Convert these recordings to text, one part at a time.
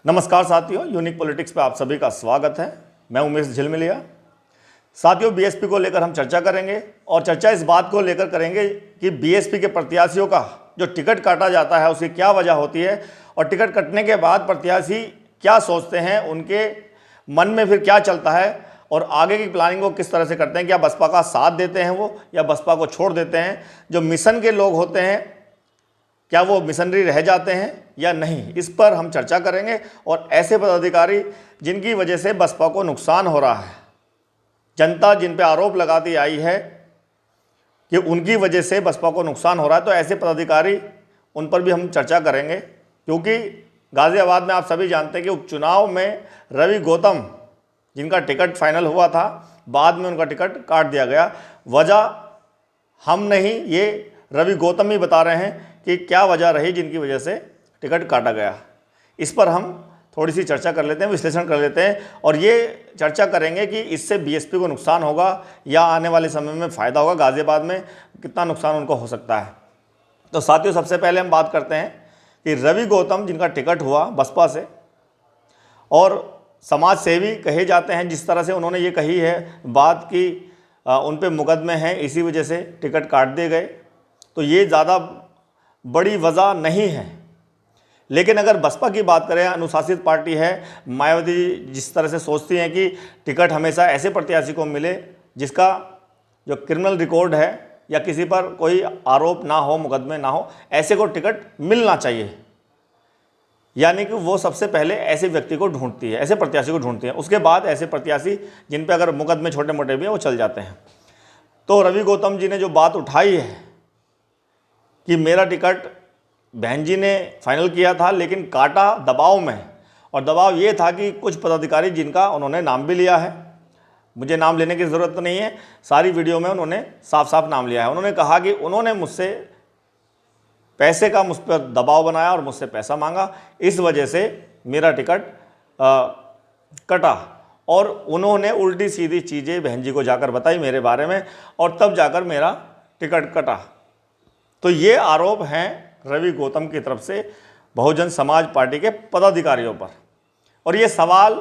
नमस्कार साथियों, unique politics पे आप सभी का स्वागत है। मैं उमेश झिलमिलिया। साथियों, बीएसपी को लेकर हम चर्चा करेंगे और चर्चा इस बात को लेकर करेंगे कि बीएसपी के प्रत्याशियों का जो टिकट काटा जाता है उसकी क्या वजह होती है और टिकट कटने के बाद प्रत्याशी क्या सोचते हैं, उनके मन में फिर क्या चलता है और आगे की प्लानिंग वो किस तरह से करते हैं। क्या बसपा का साथ देते हैं वो या बसपा को छोड़ देते हैं? जो मिशन के लोग होते हैं क्या वो मिशनरी रह जाते हैं या नहीं, इस पर हम चर्चा करेंगे। और ऐसे पदाधिकारी जिनकी वजह से बसपा को नुकसान हो रहा है, जनता जिन पे आरोप लगाती आई है कि उनकी वजह से बसपा को नुकसान हो रहा है, तो ऐसे पदाधिकारी उन पर भी हम चर्चा करेंगे। क्योंकि गाज़ियाबाद में आप सभी जानते हैं कि उपचुनाव में रवि गौतम जिनका टिकट फाइनल हुआ था, बाद में उनका टिकट काट दिया गया। वजह हम नहीं, ये रवि गौतम ही बता रहे हैं कि क्या वजह रही जिनकी वजह से टिकट काटा गया। इस पर हम थोड़ी सी चर्चा कर लेते हैं, विश्लेषण कर लेते हैं और ये चर्चा करेंगे कि इससे बीएसपी को नुकसान होगा या आने वाले समय में फ़ायदा होगा। गाज़ियाबाद में कितना नुकसान उनको हो सकता है। तो साथियों, सबसे पहले हम बात करते हैं कि रवि गौतम जिनका टिकट हुआ बसपा से और समाज सेवी कहे जाते हैं, जिस तरह से उन्होंने ये कही है बात कि उन पे मुकदमे हैं, इसी वजह से टिकट काट दिए गए, तो ये ज़्यादा बड़ी वजह नहीं है। लेकिन अगर बसपा की बात करें, अनुशासित पार्टी है, मायावती जिस तरह से सोचती हैं कि टिकट हमेशा ऐसे प्रत्याशी को मिले जिसका जो क्रिमिनल रिकॉर्ड है या किसी पर कोई आरोप ना हो, मुकदमे ना हो, ऐसे को टिकट मिलना चाहिए। यानी कि वो सबसे पहले ऐसे व्यक्ति को ढूंढती है, ऐसे प्रत्याशी को ढूंढती है, उसके बाद ऐसे प्रत्याशी जिन पे अगर मुकदमे छोटे मोटे भी हैं वो चल जाते हैं। तो रवि गौतम जी ने जो बात उठाई है कि मेरा टिकट बहन जी ने फाइनल किया था लेकिन काटा दबाव में, और दबाव ये था कि कुछ पदाधिकारी जिनका उन्होंने नाम भी लिया है, मुझे नाम लेने की ज़रूरत नहीं है, सारी वीडियो में उन्होंने साफ साफ नाम लिया है। उन्होंने कहा कि उन्होंने मुझसे पैसे का मुझ पर दबाव बनाया और मुझसे पैसा मांगा, इस वजह से मेरा टिकट कटा। और उन्होंने उल्टी सीधी चीज़ें बहन जी को जाकर बताई मेरे बारे में और तब जाकर मेरा टिकट कटा। तो ये आरोप हैं रवि गौतम की तरफ से बहुजन समाज पार्टी के पदाधिकारियों पर। और ये सवाल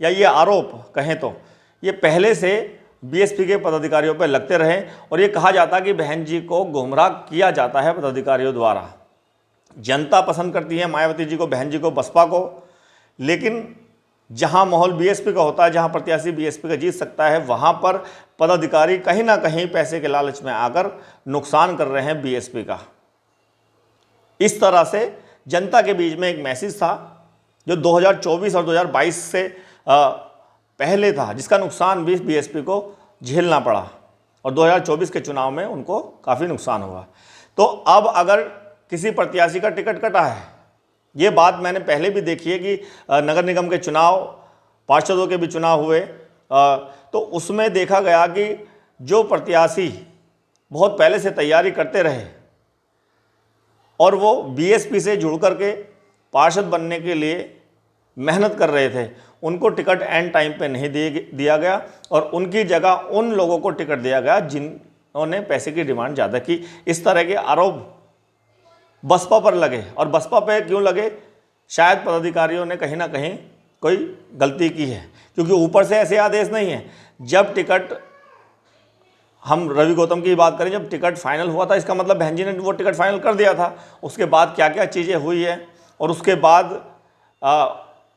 या ये आरोप कहें तो ये पहले से बीएसपी के पदाधिकारियों पर लगते रहे और ये कहा जाता कि बहन जी को गुमराह किया जाता है पदाधिकारियों द्वारा। जनता पसंद करती है मायावती जी को, बहन जी को, बसपा को, लेकिन जहां माहौल बीएसपी का होता है, जहां प्रत्याशी बीएसपी का जीत सकता है, वहां पर पदाधिकारी कहीं ना कहीं पैसे के लालच में आकर नुकसान कर रहे हैं बीएसपी का। इस तरह से जनता के बीच में एक मैसेज था जो 2024 और 2022 से पहले था, जिसका नुकसान भी बीएसपी को झेलना पड़ा और 2024 के चुनाव में उनको काफ़ी नुकसान हुआ। तो अब अगर किसी प्रत्याशी का टिकट कटा है, ये बात मैंने पहले भी देखी है कि नगर निगम के चुनाव, पार्षदों के भी चुनाव हुए, तो उसमें देखा गया कि जो प्रत्याशी बहुत पहले से तैयारी करते रहे और वो बीएसपी से जुड़ करके पार्षद बनने के लिए मेहनत कर रहे थे, उनको टिकट एंड टाइम पे नहीं दिया गया और उनकी जगह उन लोगों को टिकट दिया गया जिन्होंने पैसे की डिमांड ज़्यादा की। इस तरह के आरोप बसपा पर लगे और बसपा पे क्यों लगे? शायद पदाधिकारियों ने कहीं ना कहीं कोई गलती की है, क्योंकि ऊपर से ऐसे आदेश नहीं है। जब टिकट, हम रवि गौतम की बात करें, जब टिकट फाइनल हुआ था, इसका मतलब बहन जी ने वो टिकट फाइनल कर दिया था। उसके बाद क्या क्या चीज़ें हुई है और उसके बाद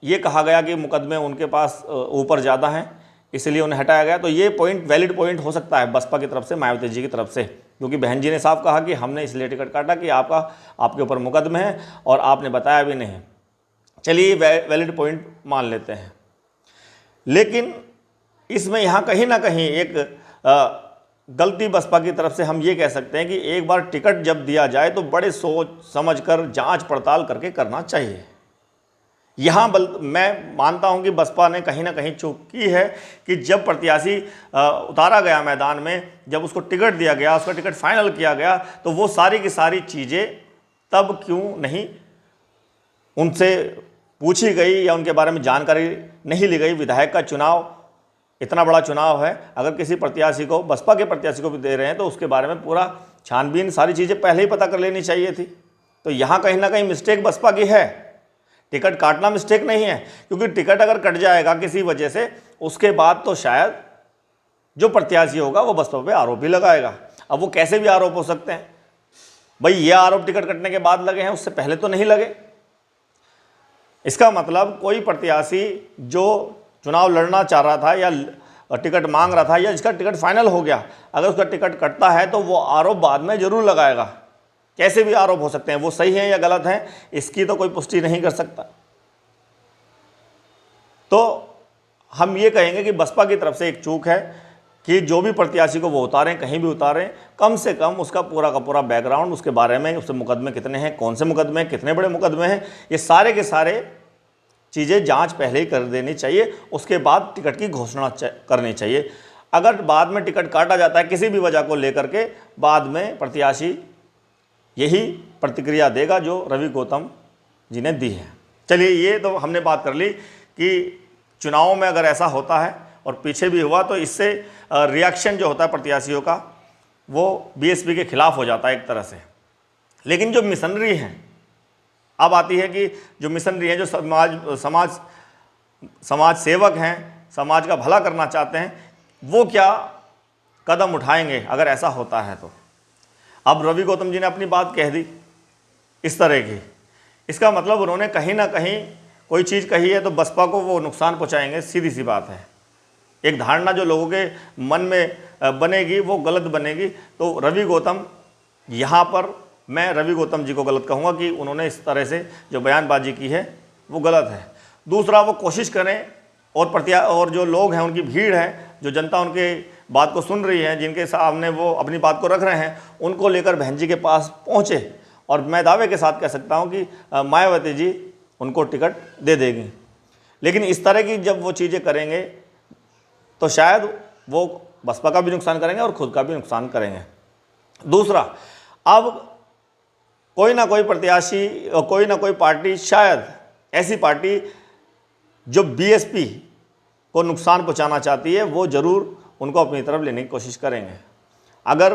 ये कहा गया कि मुकदमे उनके पास ऊपर ज़्यादा हैं, इसलिए उन्हें हटाया गया। तो ये पॉइंट वैलिड पॉइंट हो सकता है बसपा की तरफ से, मायावती जी की तरफ से, क्योंकि बहन जी ने साफ कहा कि हमने इसलिए टिकट काटा कि आपके ऊपर मुकदमे हैं और आपने बताया भी नहीं। चलिए वैलिड पॉइंट मान लेते हैं, लेकिन इसमें यहाँ कहीं ना कहीं एक गलती बसपा की तरफ से हम ये कह सकते हैं कि एक बार टिकट जब दिया जाए तो बड़े सोच समझकर जांच पड़ताल करके करना चाहिए। यहाँ मैं मानता हूँ कि बसपा ने कहीं ना कहीं चूक की है कि जब प्रत्याशी उतारा गया मैदान में, जब उसको टिकट दिया गया, उसका टिकट फाइनल किया गया, तो वो सारी की सारी चीज़ें तब क्यों नहीं उनसे पूछी गई या उनके बारे में जानकारी नहीं ली गई। विधायक का चुनाव इतना बड़ा चुनाव है, अगर किसी प्रत्याशी को, बसपा के प्रत्याशी को भी दे रहे हैं तो उसके बारे में पूरा छानबीन, सारी चीज़ें पहले ही पता कर लेनी चाहिए थी। तो यहाँ कहीं ना कहीं मिस्टेक बसपा की है। टिकट काटना मिस्टेक नहीं है, क्योंकि टिकट अगर कट जाएगा किसी वजह से, उसके बाद तो शायद जो प्रत्याशी होगा वो बसपा पे आरोप भी लगाएगा। अब वो कैसे भी आरोप हो सकते हैं भाई, ये आरोप टिकट कटने के बाद लगे हैं, उससे पहले तो नहीं लगे। इसका मतलब कोई प्रत्याशी जो चुनाव लड़ना चाह रहा था या टिकट मांग रहा था या जिसका टिकट फाइनल हो गया, अगर उसका टिकट कटता है तो वो आरोप बाद में जरूर लगाएगा। कैसे भी आरोप हो सकते हैं, वो सही है या गलत है इसकी तो कोई पुष्टि नहीं कर सकता। तो हम ये कहेंगे कि बसपा की तरफ से एक चूक है कि जो भी प्रत्याशी को वो उतारें, कहीं भी उतारें, कम से कम उसका पूरा का पूरा बैकग्राउंड, उसके बारे में, उससे मुकदमे कितने हैं, कौन से मुकदमे, कितने बड़े मुकदमे हैं, ये सारे के सारे चीज़ें जांच पहले ही कर देनी चाहिए। उसके बाद टिकट की घोषणा करनी चाहिए। अगर बाद में टिकट काटा जाता है किसी भी वजह को लेकर के, बाद में प्रत्याशी यही प्रतिक्रिया देगा जो रवि गौतम जी ने दी है। चलिए, ये तो हमने बात कर ली कि चुनावों में अगर ऐसा होता है और पीछे भी हुआ तो इससे रिएक्शन जो होता है प्रत्याशियों का वो बीएसपी के खिलाफ हो जाता है एक तरह से। लेकिन जो मिशनरी हैं, अब आती है कि जो मिशनरी हैं, जो समाज सेवक हैं, समाज का भला करना चाहते हैं, वो क्या कदम उठाएंगे अगर ऐसा होता है तो। अब रवि गौतम जी ने अपनी बात कह दी इस तरह की, इसका मतलब उन्होंने कहीं ना कहीं कोई चीज़ कही है तो बसपा को वो नुकसान पहुंचाएंगे, सीधी सी बात है। एक धारणा जो लोगों के मन में बनेगी वो गलत बनेगी। तो रवि गौतम, यहाँ पर मैं रवि गौतम जी को गलत कहूँगा कि उन्होंने इस तरह से जो बयानबाजी की है वो गलत है। दूसरा, वो कोशिश करें और जो लोग हैं, उनकी भीड़ है, जो जनता उनके बात को सुन रही है, जिनके सामने वो अपनी बात को रख रहे हैं, उनको लेकर बहन जी के पास पहुँचे। और मैं दावे के साथ कह सकता हूँ कि मायावती जी उनको टिकट दे देगी। लेकिन इस तरह की जब वो चीज़ें करेंगे तो शायद वो बसपा का भी नुकसान करेंगे और खुद का भी नुकसान करेंगे। दूसरा, अब कोई ना कोई प्रत्याशी, कोई ना कोई पार्टी, शायद ऐसी पार्टी जो बीएसपी को नुकसान पहुंचाना चाहती है, वो ज़रूर उनको अपनी तरफ लेने की कोशिश करेंगे। अगर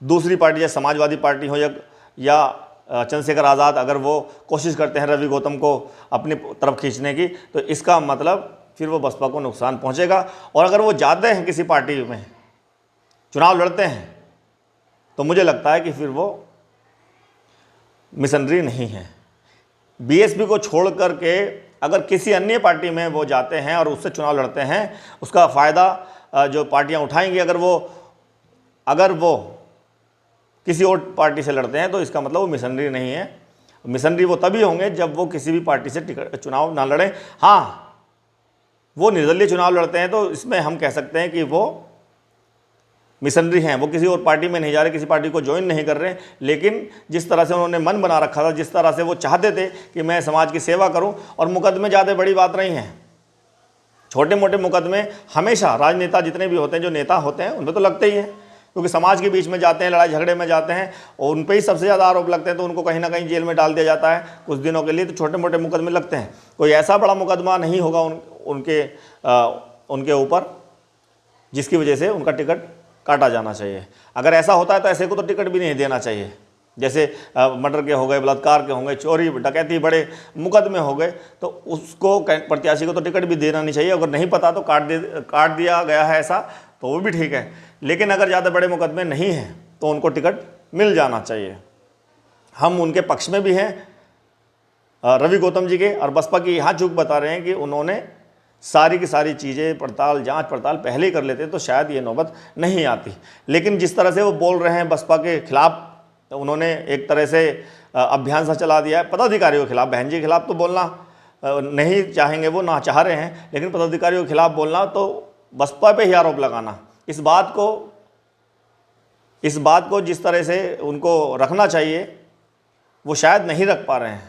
दूसरी पार्टी जैसे समाजवादी पार्टी हो या चंद्रशेखर आज़ाद, अगर वो कोशिश करते हैं रवि गौतम को अपनी तरफ खींचने की, तो इसका मतलब फिर वो बसपा को नुकसान पहुंचेगा। और अगर वो जाते हैं किसी पार्टी में, चुनाव लड़ते हैं, तो मुझे लगता है कि फिर वो मिशनरी नहीं है। बीएसपी को छोड़ करके अगर किसी अन्य पार्टी में वो जाते हैं और उससे चुनाव लड़ते हैं, उसका फ़ायदा जो पार्टियां उठाएंगी, अगर वो किसी और पार्टी से लड़ते हैं, तो इसका मतलब वो मिशनरी नहीं है। मिशनरी वो तभी होंगे जब वो किसी भी पार्टी से चुनाव ना लड़ें। हाँ, वो निर्दलीय चुनाव लड़ते हैं तो इसमें हम कह सकते हैं कि वो मिशनरी हैं, वो किसी और पार्टी में नहीं जा रहे, किसी पार्टी को ज्वाइन नहीं कर रहे। लेकिन जिस तरह से उन्होंने मन बना रखा था, जिस तरह से वो चाहते थे कि मैं समाज की सेवा करूं, और मुकदमे ज़्यादा बड़ी बात नहीं है, छोटे मोटे मुकदमे हमेशा राजनेता जितने भी होते हैं, जो नेता होते हैं, उनमें तो लगते ही हैं, क्योंकि समाज के बीच में जाते हैं, लड़ाई झगड़े में जाते हैं और उन पर ही सबसे ज़्यादा आरोप लगते हैं, तो उनको कहीं ना कहीं जेल में डाल दिया जाता है कुछ दिनों के लिए। तो छोटे मोटे मुकदमे लगते हैं, कोई ऐसा बड़ा मुकदमा नहीं होगा उनके ऊपर जिसकी वजह से उनका टिकट काटा जाना चाहिए। अगर ऐसा होता है तो ऐसे को तो टिकट भी नहीं देना चाहिए। जैसे मर्डर के हो गए, बलात्कार के हो गए, चोरी डकैती बड़े मुकदमे हो गए, तो उसको प्रत्याशी को तो टिकट भी देना नहीं चाहिए। अगर नहीं पता तो काट दिया गया है ऐसा, तो वो भी ठीक है। लेकिन अगर ज़्यादा बड़े मुकदमे नहीं हैं तो उनको टिकट मिल जाना चाहिए। हम उनके पक्ष में भी हैं, रवि गौतम जी के, और बसपा की यहाँ चूक बता रहे हैं कि उन्होंने सारी की सारी चीज़ें जांच पड़ताल पहले ही कर लेते तो शायद ये नौबत नहीं आती। लेकिन जिस तरह से वो बोल रहे हैं बसपा के खिलाफ, उन्होंने एक तरह से अभियान सा चला दिया है पदाधिकारियों के खिलाफ। बहन जी के खिलाफ तो बोलना नहीं चाहेंगे, वो ना चाह रहे हैं, लेकिन पदाधिकारियों के खिलाफ बोलना तो बसपा पे ही आरोप लगाना, इस बात को जिस तरह से उनको रखना चाहिए वो शायद नहीं रख पा रहे हैं।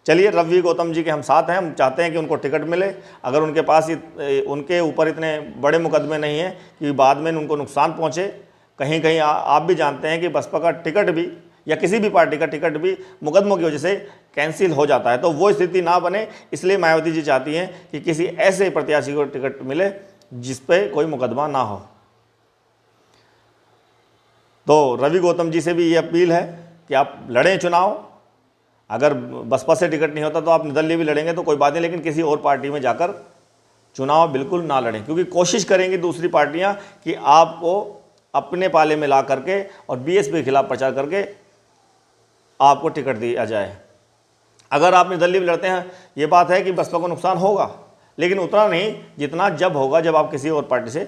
चलिए, रवि गौतम जी के हम साथ हैं, हम चाहते हैं कि उनको टिकट मिले। अगर उनके पास उनके ऊपर इतने बड़े मुकदमे नहीं हैं कि बाद में उनको नुकसान पहुंचे, कहीं कहीं आप भी जानते हैं कि बसपा का टिकट भी या किसी भी पार्टी का टिकट भी मुकदमों की वजह से कैंसिल हो जाता है, तो वो स्थिति ना बने, इसलिए मायावती जी चाहती हैं कि किसी ऐसे प्रत्याशी को टिकट मिले जिस पे कोई मुकदमा ना हो। तो रवि गौतम जी से भी ये अपील है कि आप लड़ें चुनाव, अगर बसपा से टिकट नहीं होता तो आप निर्दलीय भी लड़ेंगे तो कोई बात नहीं, लेकिन किसी और पार्टी में जाकर चुनाव बिल्कुल ना लड़ें, क्योंकि कोशिश करेंगी दूसरी पार्टियां कि आपको अपने पाले में ला करके और बीएसपी के खिलाफ प्रचार करके आपको टिकट दिया जाए। अगर आप निर्दलीय लड़ते हैं, ये बात है कि बसपा को नुकसान होगा, लेकिन उतना नहीं जितना जब होगा जब आप किसी और पार्टी से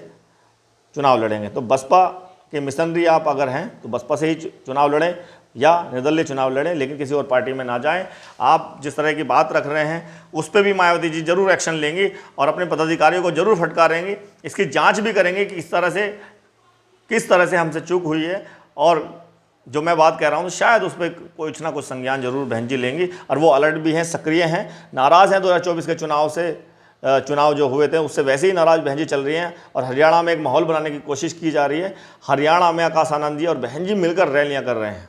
चुनाव लड़ेंगे। तो बसपा के मिशनरी आप अगर हैं तो बसपा से ही चुनाव लड़ें या निर्दलीय चुनाव लड़ें, लेकिन किसी और पार्टी में ना जाएं। आप जिस तरह की बात रख रहे हैं उस पर भी मायावती जी जरूर एक्शन लेंगी और अपने पदाधिकारियों को जरूर फटकारेंगी, इसकी जांच भी करेंगे कि किस तरह से हमसे चूक हुई है, और जो मैं बात कह रहा हूँ शायद उस पर कुछ ना कुछ संज्ञान जरूर बहन जी लेंगी। और वो अलर्ट भी हैं, सक्रिय हैं, नाराज़ हैं 2024 के चुनाव जो हुए थे उससे वैसे ही नाराज़ बहन जी चल रही हैं, और हरियाणा में एक माहौल बनाने की कोशिश की जा रही है। हरियाणा में आकाश आनंद जी और बहन जी मिलकर रैलियां कर रहे हैं,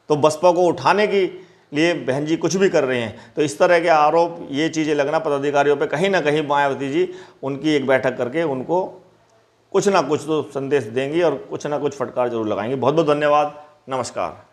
तो बसपा को उठाने के लिए बहन जी कुछ भी कर रहे हैं। तो इस तरह के आरोप, ये चीज़ें लगना पदाधिकारियों पे, कहीं ना कहीं मायावती जी उनकी एक बैठक करके उनको कुछ ना कुछ तो संदेश देंगी और कुछ ना कुछ फटकार जरूर लगाएंगी। बहुत बहुत धन्यवाद, नमस्कार।